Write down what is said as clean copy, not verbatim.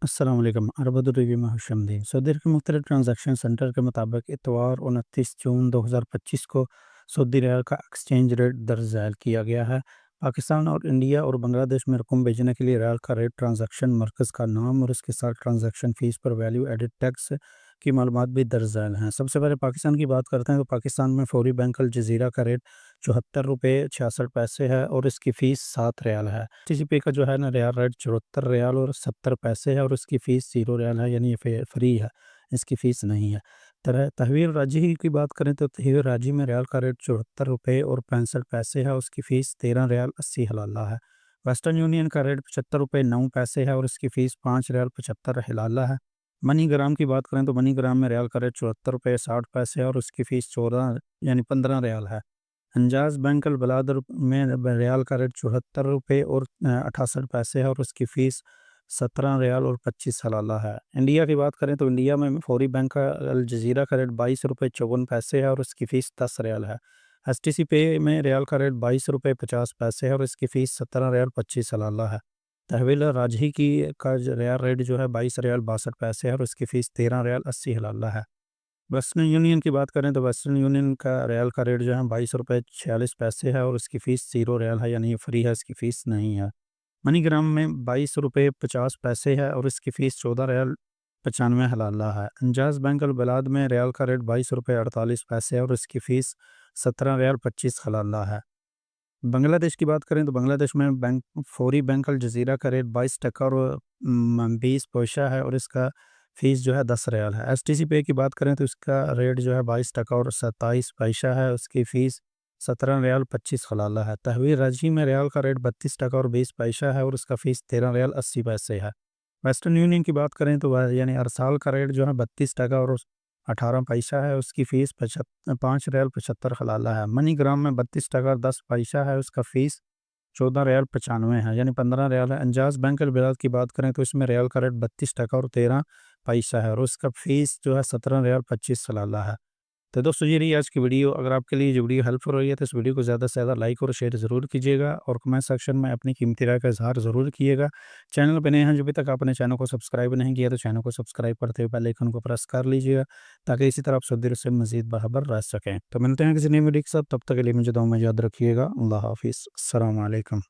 अस्सलाम वालेकुम। अरबद रिव्यू में खुशामदीद। सऊदी अरब के मुख्तलिफ ट्रांजैक्शन सेंटर के मुताबिक इतवार 29 जून 2025 को सऊदी रियाल का एक्सचेंज रेट दर्ज ज़ैल किया गया है। पाकिस्तान और इंडिया और बांग्लादेश में रकम भेजने के लिए रियाल का रेट, ट्रांजैक्शन मरकज़ का नाम और इसके साथ ट्रांजैक्शन फ़ीस पर वैल्यू एडेड टैक्स की मालूमात भी दर्ज ज़ैल हैं। सबसे पहले पाकिस्तान की बात करते हैं तो पाकिस्तान में फ़ौरी बैंक अल जज़ीरा का रेट 74 रुपये 66 पैसे है और इसकी फ़ीस 7 रियाल है। टीसीपी का जो है ना रियाल रेट 74 रियाल और 70 पैसे है और इसकी फ़ीस 0 रियाल है, यानी ये फ्री है, इसकी फ़ीस नहीं है। तहवील राजी की बात करें तो तहवील राजी में रियाल का रेट 74 रुपये और 65 पैसे है, उसकी फ़ीस 13 रियाल 80 हलाला है। वेस्टर्न यूनियन का रेट 75 रुपये 9 पैसे है और इसकी फ़ीस 5 रियाल 75 हिलाला है। मनी ग्राम की बात करें तो मनी ग्राम में रियाल का रेट 74 रुपये 60 पैसे है और उसकी फ़ीस 14 यानी 15 रियाल है। अंजाज़ बैंक अल बलाद में रियाल का रेट 74 रुपये और 68 पैसे है और उसकी फ़ीस 17 रियाल और 25 हलाला है। इंडिया की बात करें तो इंडिया में फ़ौरी बैंक का अल जज़ीरा का रेट 22 रुपये 54 पैसे है और उसकी फ़ीस 10 रियाल है। एसटीसी पे में रियाल का रेट 22 रुपये 50 पैसे है और इसकी फ़ीस 17 रियाल 25 हलाला है। तहवील राजही की का रियाल रेट जो है 22 रियाल 62 पैसे है और इसकी फ़ीस 13 रियाल 80 हलाला है। वेस्टर्न यूनियन की बात करें तो वेस्टर्न यूनियन का रियाल का रेट जो है 22 रुपये 46 पैसे है और इसकी फ़ीस 0 रियाल है, यानी ये फ्री है, इसकी फ़ीस नहीं है। मनीग्राम में 22 रुपये 50 पैसे है और इसकी फ़ीस 14 रियाल 95 हलाला है। अंजाज़ बैंक अल बलाद में रियाल का रेट 22 रुपये 48 पैसे है और इसकी फ़ीस 17 रियाल 25 हलाला है। बांग्लादेश की बात करें तो बांग्लादेश में फ़ौरी बैंक अल जज़ीरा का रेट 22 टका और 20 पैसा है और इसका फ़ीस जो है 10 रियाल है। एसटीसी पे की बात करें तो इसका रेट जो है 22 टका और 27 पैसा है, उसकी फ़ीस 17 रियाल 25 हलाला है। तहवील राजी में रियाल का रेट 32 टका और 20 पैसा है और उसका फ़ीस 13 रियाल 80 पैसे है। वेस्टर्न यूनियन की बात करें तो वह यानी अरसाल का रेट जो है 32 टका और 18 पैसा है, उसकी फ़ीस 5 रियाल 75 हलाला है। मनी ग्राम में 32 टका और 10 पैसा है, उसका फ़ीस 14 रियाल 95 है, यानी 15 रियाल है। अंजाज़ बैंक अल बिलाद की बात करें तो इसमें रियाल का रेट 32 टका और 13 पैसा है और उसका फ़ीस जो है 17 रियाल 25 सलाला है। तो दोस्तों ये रही आज की वीडियो। अगर आपके लिए ये वीडियो हेल्पफुल रही है तो इस वीडियो को ज़्यादा से ज़्यादा लाइक और शेयर ज़रूर कीजिएगा और कमेंट सेक्शन में अपनी कीमती राय का इज़हार ज़रूर कीजिएगा। चैनल पे नए हैं, जो अभी तक आपने चैनल को सब्सक्राइब नहीं किया तो चैनल को सब्सक्राइब करते हुए बेल आइकन को प्रेस कर लीजिएगा ताकि इसी तरह आप सऊदी अरब से मज़ीद बाखबर रह सकें। तो मिलते हैं किसी नई वीडियो के साथ, तब तक के लिए मुझे दुआ में याद रखिएगा। अल्लाह हाफ़िज़। अस्सलाम वालेकुम।